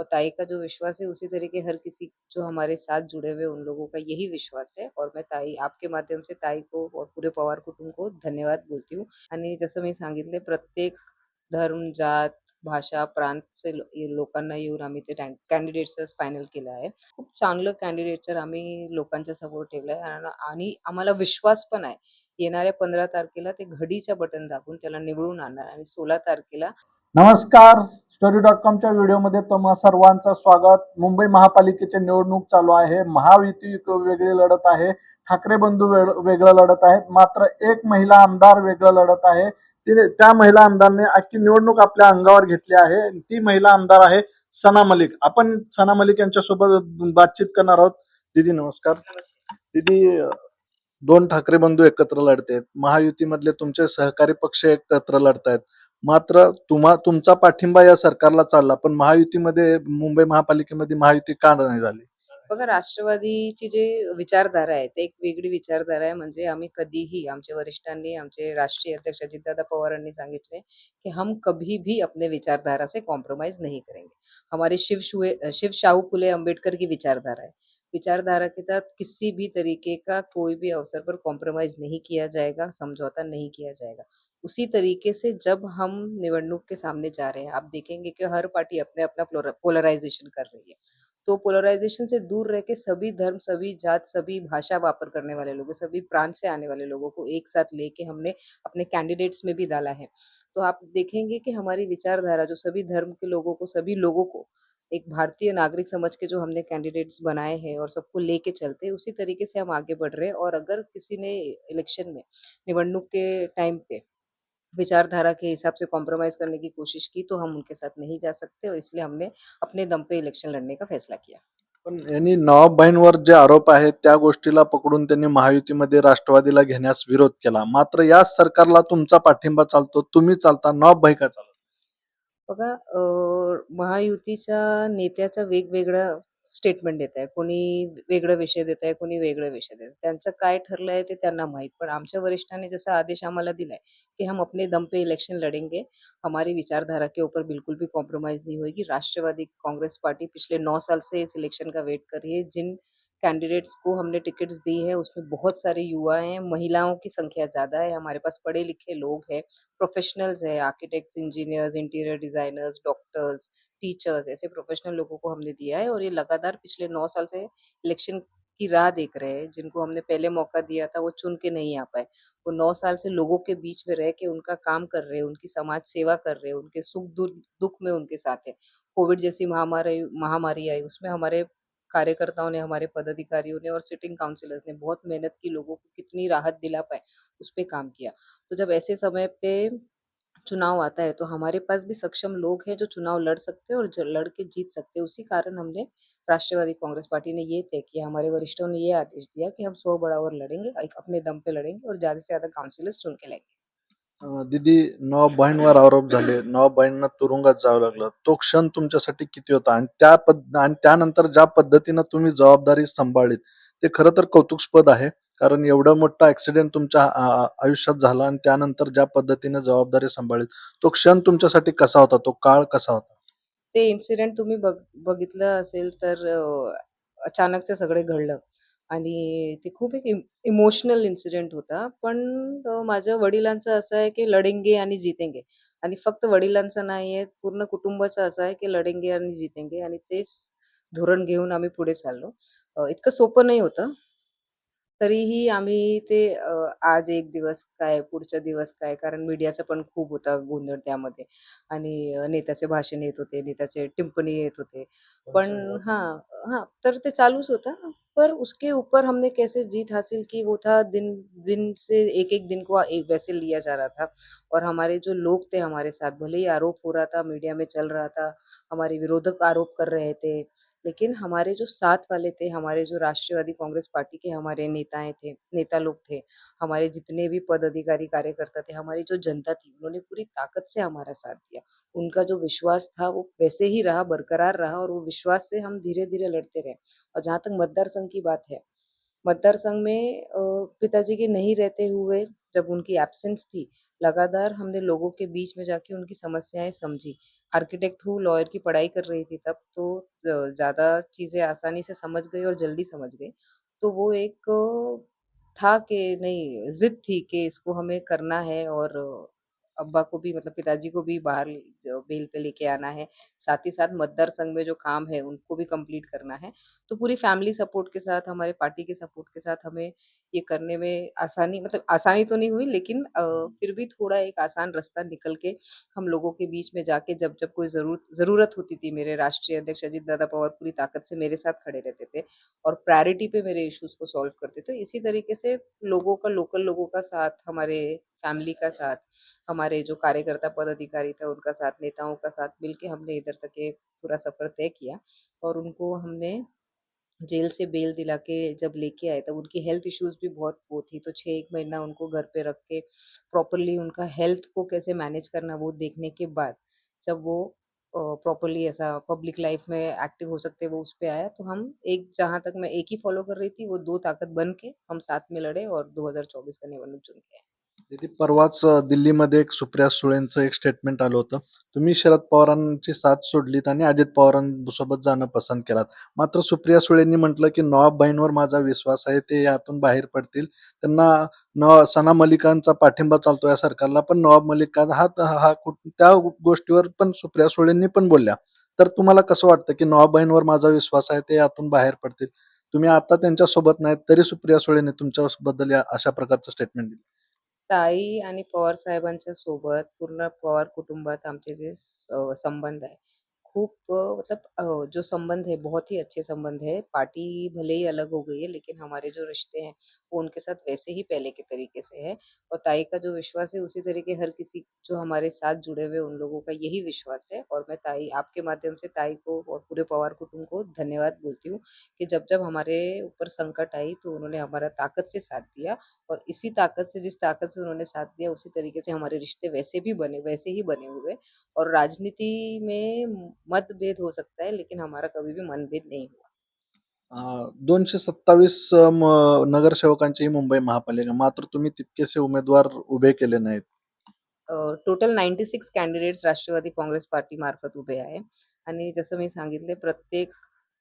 और ताई का जो विश्वास है उसी तरीके हर किसी जो हमारे साथ जुड़े हुए उन लोगों का यही विश्वास है और मैं ताई आपके माध्यम से ताई को और पूरे पवार कुटुंब को धन्यवाद बोलती हूँ. आणि जसं मी सांगितले प्रत्येक धर्म, जात, भाषा, प्रांतचे लोकांना येऊन आम्ही ते कॅन्डिडेट्स फायनल केलं आहे. खूप चांगलं कॅन्डिडेटचं आम्ही लोकांच्या समोर ठेवलंय आणि आम्हाला विश्वास पण आहे. येणाऱ्या 15 तारखेला ते घडीच्या बटन दाबून त्याला निवडून आणणार आणि 16 तारखेला. नमस्कार, story.comच्या व्हिडिओमध्ये तुम्हा सर्वांचं स्वागत. मुंबई महापालिकेची निवडणूक चालू आहे. महायुती वेगळी लढत आहे, ठाकरे बंधू वेगळं लढत आहेत. मात्र एक महिला आमदार वेगळं लढत आहे. त्या महिला आमदारने अख्खी निवडणूक आपल्या अंगावर घेतली आहे. ती महिला आमदार आहे सना मलिक. आपण सना मलिक यांच्यासोबत बातचीत करणार आहोत. दीदी नमस्कार. दीदी, दोन ठाकरे बंधू एकत्र लढतायत, महायुतीमधले तुमचे सहकारी पक्ष एकत्र लढतायत. मात्र तुमचा पाठिंबा या सरकारला चालला, पण महायुतीमध्ये मुंबई महापालिकेमध्ये महायुती का नाही झाली? बघा, राष्ट्रवादीची जी विचारधारा आहे ते एक वेगळी विचारधारा आहे. म्हणजे आम्ही कधीही आमच्या वरिष्ठांनी आमचे राष्ट्रीय अध्यक्ष अजितदादा पवारांनी सांगितले की हम कभी भी अपने विचारधारा से कॉम्प्रोमाइज नहीं करेंगे. हमारे शिव शाहू फुले अम्बेडकर की विचारधारा है. विचारधारा के तहत किसी भी तरीके का कोई भी अवसर पर कॉम्प्रोमाइज नहीं किया जाएगा, समझौता नहीं किया जाएगा. उसी तरीके से जब हम निवडणूक के सामने जा रहे हैं, आप देखेंगे कि हर पार्टी अपने अपना पोलराइजेशन कर रही है. तो पोलराइजेशन से दूर रह के सभी धर्म, सभी जात, सभी भाषा वापर करने वाले लोगों, सभी प्रांत से आने वाले लोगों को एक साथ लेके हमने अपने कैंडिडेट्स में भी डाला है. तो आप देखेंगे कि हमारी विचारधारा जो सभी धर्म के लोगों को, सभी लोगों को एक भारतीय नागरिक समझ के जो हमने कैंडिडेट्स बनाए हैं और सबको लेके चलते हैं, उसी तरीके से हम आगे बढ़ रहे हैं. और अगर किसी ने इलेक्शन में, निवडणूक के टाइम पे विचारधारा के हिसाब से कॉम्प्रोमाइज करने की कोशिश की तो हम उनके साथ नहीं जा सकते और इसलिए हमने अपने दम पे इलेक्शन लड़ने का फैसला किया. पण यांनी नवाब बहीणवर जे आरोप आहेत त्या गोष्टीला पकडून त्यांनी महायुतीमध्ये राष्ट्रवादीला घेण्यास विरोध केला. मात्र या सरकारला तुमचा पाठिंबा चालतो, तुम्ही चालता, नवाब भाई का चालत? बघा, महायुतीच्या नेत्याचा वेगवेगळा स्टेटमेंट देत आहे. कोणी वेगळा विषय देत आहे, कोणी वेगळा विषय देत आहे. त्यांचं काय ठरलंय ते त्यांना माहीत. पण आमच्या वरिष्ठांनी जसा आदेश आम्हाला दिलाय कि हम अपने दम पे इलेक्शन लड़ेंगे, हमारी विचारधारा के ऊपर बिल्कुल भी कॉम्प्रोमाइज नहीं होगी. राष्ट्रवादी कांग्रेस पार्टी पिछले 9 साल से इस इलेक्शन का वेट कर रही है. जिन कैंडिडेट्स को हमने टिकट्स दी है उसमें बहुत सारे युवा हैं, महिलाओं की संख्या ज़्यादा है, हमारे पास पढ़े लिखे लोग हैं, प्रोफेशनल्स है, architects, engineers, interior designers, doctors, teachers, ऐसे प्रोफेशनल लोगों को हमने दिया है. और ये लगातार पिछले 9 साल से इलेक्शन की राह देख रहे हैं. जिनको हमने पहले मौका दिया था वो चुन के नहीं आ पाए. वो 9 साल से लोगों के बीच में रह के उनका काम कर रहे हैं, उनकी समाज सेवा कर रहे हैं, उनके सुख दुख में उनके साथ है. कोविड जैसी महामारी महामारी आई, उसमें हमारे कार्यकर्ताओं ने, हमारे पदाधिकारियों ने और सिटिंग काउंसिलर्स ने बहुत मेहनत की, लोगों को कितनी राहत दिला पाए उस पे काम किया. तो जब ऐसे समय पे चुनाव आता है तो हमारे पास भी सक्षम लोग हैं जो चुनाव लड़ सकते हैं और लड़ के जीत सकते हैं. उसी कारण हमने राष्ट्रवादी कांग्रेस पार्टी ने ये तय किया, हमारे वरिष्ठों ने ये आदेश दिया कि हम 100 बराबर लड़ेंगे, अपने दम पे लड़ेंगे और ज्यादा से ज्यादा काउंसिलर्स चुन के लाएंगे. दीदी, नवाब बहीणवर आरोप झाले, नवाब बहीणना तुरुंगात जावं लागलं, तो क्षण तुमच्यासाठी किती होता? आणि त्यानंतर ज्या पद्धतीनं तुम्ही जबाबदारी सांभाळलीत ते खरं तर कौतुकास्पद आहे. कारण एवढा मोठा ऍक्सिडेंट तुमच्या आयुष्यात झाला आणि त्यानंतर ज्या पद्धतीने जबाबदारी सांभाळलीत, तो क्षण तुमच्यासाठी कसा होता? तो काळ कसा होता? ते इन्सिडेंट तुम्ही बघितलं असेल तर अचानक से सगळे घडलं आणि ते खूप एक इमोशनल इन्सिडेंट होता. पण माझ्या वडिलांचं असं आहे की लढेंगे आणि जितेंगे. आणि फक्त वडिलांचं नाहीये, पूर्ण कुटुंबाचं असं आहे की लढेंगे आणि जितेंगे आणि तेच धोरण घेऊन आम्ही पुढे चाललो. इतकं सोपं नाही होतं. तरीही आम्ही ते आज एक दिवस काय, पुढचा दिवस काय, कारण मीडियाचा पण खूप होता गोंधळ त्यामध्ये आणि नेत्याचे भाषण येत होते, नेत्याचे टिप्पणी येत होते. पण हाँ, हाँ, तर ते चालूच होता. पर उसके ऊपर हमने कैसे जीत हासिल की वो था, दिन दिन से एक-एक दिन को एक वैसे लिया जा रहा था. और हमारे जो लोग थे हमारे साथ, भले ही आरोप हो रहा था, मीडिया में चल रहा था, हमारे विरोधक आरोप कर रहे थे, लेकिन हमारे जो साथ वाले थे, हमारे जो राष्ट्रवादी कांग्रेस पार्टी के हमारे नेता लोग थे, हमारे जितने भी पद अधिकारी कार्यकर्ता थे, हमारी जो जनता थी, उन्होंने पूरी ताकत से हमारा साथ दिया. उनका जो विश्वास था वो वैसे ही रहा, बरकरार रहा और वो विश्वास से हम धीरे-धीरे लड़ते रहे. और जहाँ तक मतदार संघ की बात है, मतदार संघ में पिताजी के नहीं रहते हुए जब उनकी एब्सेंस थी, लगातार हमने लोगों के बीच में जाके उनकी समस्याएँ समझी। आर्किटेक्ट हूँ, लॉयर की पढ़ाई कर रही थी तब, तो ज़्यादा चीज़ें आसानी से समझ गई और जल्दी समझ गई। तो वो एक था कि नहीं, ज़िद थी कि इसको हमें करना है और अब्बा को भी, मतलब पिताजी को भी बाहर बेल पे लेके आना है। साथ ही साथ मतदार संघ में जो काम है उनको भी कंप्लीट करना है। तो पूरी फैमिली सपोर्ट के साथ, हमारे पार्टी के सपोर्ट के साथ हमें ये करने में आसानी, मतलब आसानी तो नहीं हुई, लेकिन फिर भी थोड़ा एक आसान रास्ता निकल के हम लोगों के बीच में जाके जब-जब कोई ज़रूरत होती थी, मेरे राष्ट्रीय अध्यक्ष अजित दादा पवार पूरी ताकत से मेरे साथ खड़े रहते थे और प्रायोरिटी पे मेरे इश्यूज़ को सॉल्व करते थे। इसी तरीके से लोगों का, लोकल लोगों का साथ, हमारे फैमिली का साथ, हमारे जो कार्यकर्ता पदाधिकारी थे उनका साथ, नेताओं का साथ मिलके हमने इधर तक ये पूरा सफ़र तय किया और उनको हमने जेल से बेल दिला के जब लेके आए तब उनकी हेल्थ इश्यूज़ भी बहुत वो थी, तो 6-1 महीना उनको घर पे रख के प्रॉपर्ली उनका हेल्थ को कैसे मैनेज करना वो देखने के बाद, जब वो प्रॉपर्ली ऐसा पब्लिक लाइफ में एक्टिव हो सकते हैं, वो उस पे आया, तो हम एक, जहाँ तक मैं एक ही फॉलो कर रही थी, वो 2 ताकत बन के हम साथ में लड़े और 2024 का निवडणूक जिंक के आए। दीदी, परवाच दिल्लीमध्ये एक सुप्रिया सुळेंचं एक स्टेटमेंट आलं होतं. तुम्ही शरद पवारांची साथ सोडलीत आणि अजित पवारांसोबत जाणं पसंत केलात. मात्र सुप्रिया सुळेंनी म्हटलं की नवाबबाईंवर माझा विश्वास आहे, ते यातून बाहेर पडतील. त्यांना सना मलिकांचा पाठिंबा चालतो या सरकारला, पण नवाब मलिक हा हा त्या गोष्टीवर पण सुप्रिया सुळेंनी पण बोलल्या. तर तुम्हाला कसं वाटतं की नवाबबाईंवर माझा विश्वास आहे, ते यातून बाहेर पडतील? तुम्ही आता त्यांच्यासोबत नाहीत तरी सुप्रिया सुळेंनी तुमच्याबद्दल अशा प्रकारचं स्टेटमेंट दिलं. ताई आणि पवार साहेबांच्या सोबत पूर्ण पवार कुटुंबात आमचे जे संबंध आहे, खूप मतलब जो संबंध है बहुत ही अच्छे संबंध है। पार्टी भले ही अलग हो गई है, लेकिन हमारे जो रिश्ते हैं वो उनके साथ वैसे ही पहले के तरीके से है और ताई का जो विश्वास है उसी तरीके हर किसी जो हमारे साथ जुड़े हुए उन लोगों का यही विश्वास है और मैं ताई, आपके माध्यम से ताई को और पूरे पवार कुटुंब को धन्यवाद बोलती हूँ कि जब-जब हमारे ऊपर संकट आई तो उन्होंने हमारा ताकत से साथ दिया और इसी ताकत से, जिस ताकत से उन्होंने साथ दिया, उसी तरीके से हमारे रिश्ते वैसे ही बने हुए और राजनीति में मतभेद हो सकता है, लेकिन हमारा कभी भी मनभेद नहीं हुआ। 227 नगरसेवकांची मुंबई महापालिका, मात्र तुम्ही तितकेसे उमेदवार उभे केले नाहीत. टोटल 96 कॅन्डिडेट्स राष्ट्रवादी काँग्रेस पार्टीमार्फत उभे आहे आणि जसं मी सांगितले, प्रत्येक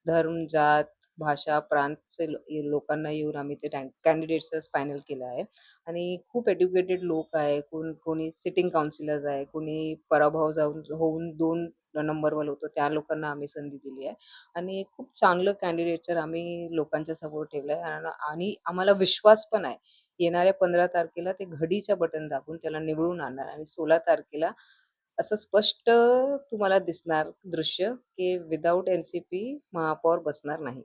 धर्म, जात, भाषा, प्रांतचे लोकांना येऊन आम्ही ते कॅन्डिडेट्सच फायनल केलं आहे आणि खूप एज्युकेटेड लोक आहे. कोणी सिटिंग काउन्सिलर्स आहे, कोणी पराभव होऊन 2 नंबरवर होतो, त्या लोकांना आम्ही संधी दिली आहे आणि खूप चांगलं कॅन्डिडेटवर आम्ही लोकांच्या समोर ठेवलं आहे आणि आम्हाला विश्वास पण आहे. येणाऱ्या 15 तारखेला ते घडीचं बटन दाबून त्याला निवडून आणणार आणि 16 तारखेला असं स्पष्ट तुम्हाला दिसणार दृश्य, की विदाऊट एन-सी-पी महापौर बसणार नाही.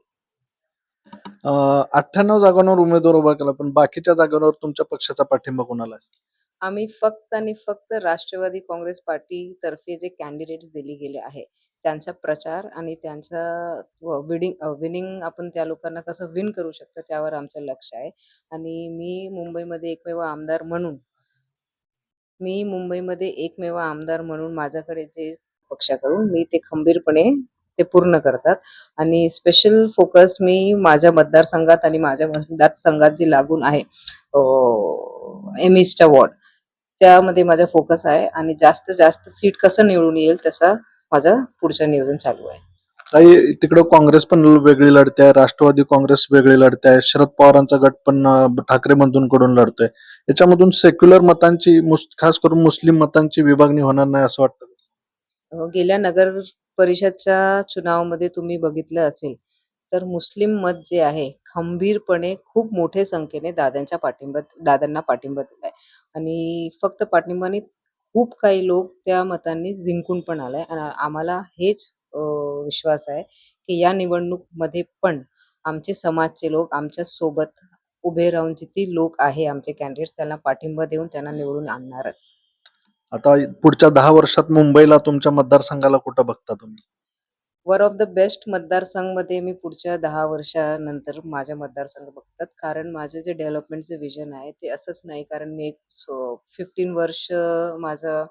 98 जागांवर उमेदवार उभा केला, पण बाकीच्या जागांवर तुमच्या पक्षाचा पाठिंबा कोणाला आहे? आम्ही फक्त आणि फक्त राष्ट्रवादी काँग्रेस पार्टीतर्फे जे कॅन्डिडेट्स दिले गेले आहे, त्यांचा प्रचार आणि त्यांचा विनिंग आपण त्या लोकांना कसं विन करू शकतो त्यावर आमचं लक्ष आहे आणि मी मुंबईमध्ये एकमेव आमदार म्हणून माझ्याकडे जे पक्षाकडून मी ते खंबीरपणे ते पूर्ण करतात आणि स्पेशल फोकस मी माझ्या मतदारसंघात आणि माझ्या मतदारसंघात जी लागून आहे एमईस्टा वॉर्ड, त्यामध्ये माझा फोकस आहे आणि जास्तीत जास्त सीट कसं निवडून येईल तसा माझं पुढचं नियोजन चालू आहे. ताई, तिकडं काँग्रेस पण वेगळी लढते आहे, राष्ट्रवादी काँग्रेस वेगळी लढते आहे, शरद पवारांचा गट पण ठाकरे बंधूंकडून लढतोय. याच्यामधून सेक्युलर मतांची, खास करून मुस्लिम मतांची विभागणी होणार नाही असं वाटतं? गेल्या नगर परिषदच्या चुनावामध्ये तुम्ही बघितलं असेल, तर मुस्लिम मत जे आहे खंबीरपणे खूप मोठ्या संख्येने दादांना पाठिंबा दिलाय आणि फक्त पाठिंबा नाही, खूप काही लोक त्या मतांनी जिंकून पण आलाय आणि आम्हाला हेच विश्वास आहे, की या निवडणूकमध्ये पण आमचे समाजचे लोक आमच्या सोबत उभे राहून जिथे लोक आहे आमचे कॅन्डिडेट्स त्यांना पाठिंबा देऊन त्यांना निवडून आणणारच. आता पुढच्या 10 वर्षात मुंबईला, तुमच्या मतदारसंघाला कुठं बघता तुम्ही? वन ऑफ द बेस्ट मतदारसंघमध्ये मी पुढच्या 10 वर्षानंतर माझ्या मतदारसंघ बघतात. कारण माझं जे डेव्हलपमेंटचं विजन आहे ते असंच नाही, कारण मी एक 15 वर्ष माझं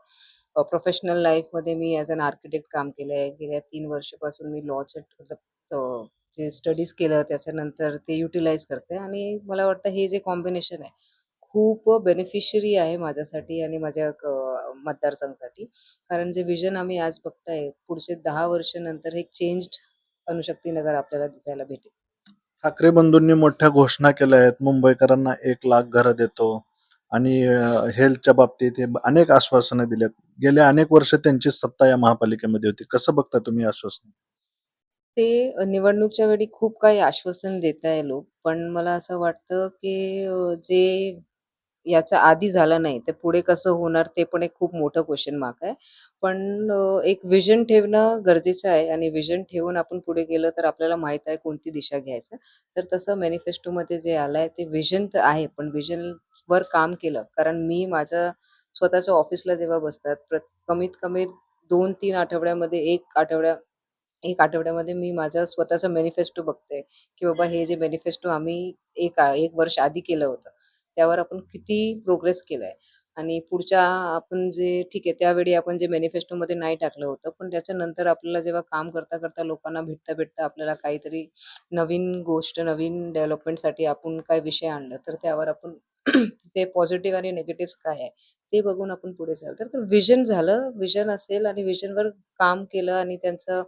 प्रोफेशनल लाईफमध्ये मी ॲज अन आर्किटेक्ट काम केलं आहे. गेल्या 3 वर्षापासून मी लॉचं जे स्टडीज केलं त्याच्यानंतर ते युटिलाइज करते आणि मला वाटतं हे जे कॉम्बिनेशन आहे खूप बेनिफिशियरी आहे माझ्यासाठी आणि माझ्या मतदारसंघासाठी. कारण जे विजन आम्ही आज बघताय, पुढचे 10 वर्ष नंतर एक चेंज्ड अणुशक्ती नगर आपल्याला दिसायला भेटेल. ठाकरे बंधूंनी मोठ्या घोषणा केल्या आहेत. मुंबईकरांना 1,00,000 घरं देतो आणि हेल्थच्या बाबतीत हे अनेक आश्वासनं दिल्यात. गेले अनेक वर्ष त्यांची सत्ता या महापालिकेमध्ये होती. कसं बघता तुम्ही आश्वासन? ते निवडणूकच्या वेळी खूप काही आश्वासन देताय लोक. पण मला असं वाटतं, की जे याच्या आधी झालं नाही, ते पुढे कसं होणार ते पण एक खूप मोठं क्वेशन मार्क आहे. पण एक व्हिजन ठेवणं गरजेचं आहे आणि व्हिजन ठेवून आपण पुढे गेलं तर आपल्याला माहीत आहे कोणती दिशा घ्यायचं. तर तसं मॅनिफेस्टोमध्ये जे आलंय ते व्हिजन तर आहे, पण व्हिजनवर काम केलं. कारण मी माझ्या स्वतःच्या ऑफिसला जेव्हा बसतात, कमीत कमी 2-3 आठवड्यामध्ये 1 आठवड्यामध्ये मी माझा स्वतःचा मॅनिफेस्टो बघते, की बाबा हे जे मॅनिफेस्टो आम्ही 1 वर्ष आधी केलं होतं, त्यावर आपण किती प्रोग्रेस केलाय आणि पुढच्या आपण जे ठीक आहे, त्यावेळी आपण जे मॅनिफेस्टोमध्ये नाही टाकलं होतं, पण त्याच्यानंतर आपल्याला जेव्हा काम करता-करता लोकांना भेटता-भेटता आपल्याला काहीतरी नवीन गोष्ट, नवीन डेव्हलपमेंटसाठी आपण काय विषय आणला, तर त्यावर आपण ते पॉझिटिव्ह आणि निगेटिव्हज काय आहे, ते बघून आपण पुढे चालतो. तर व्हिजन झालं, व्हिजन असेल आणि व्हिजनवर काम केलं आणि त्यांचं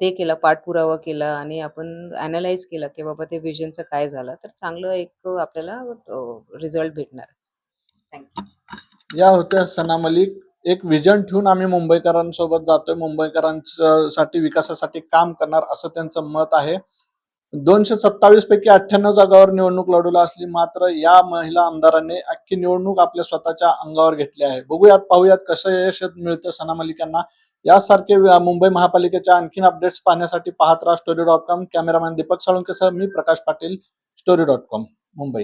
ते केलं, पाठपुरावा केला आणि आपण ॲनलाईज केलं, की बाबा ते व्हिजनचं काय झालं, तर चांगलं एक आपल्याला रिझल्ट भेटणारच. थँक या होत्या सना मलिक. एक विजन ठेवून आम्ही मुंबईकरांसोबत जातोय, मुंबईकरांसाठी विकासासाठी काम करणार असं त्यांचं मत आहे. 227 पैकी 98 जागावर निवडणूक लढवली असली मात्र या महिला आमदारांनी अख्खी निवडणूक आपल्या स्वतःच्या अंगावर घेतली आहे. बघूयात पाहूयात कसं यश मिळतं सना मलिक यांना. यासारखे मुंबई महापालिकेच्या आणखीन अपडेट्स पाहण्यासाठी पाहत राहा story.com. कॅमेरामॅन दीपक साळुंकेसह मी प्रकाश पाटील, story.com, मुंबई.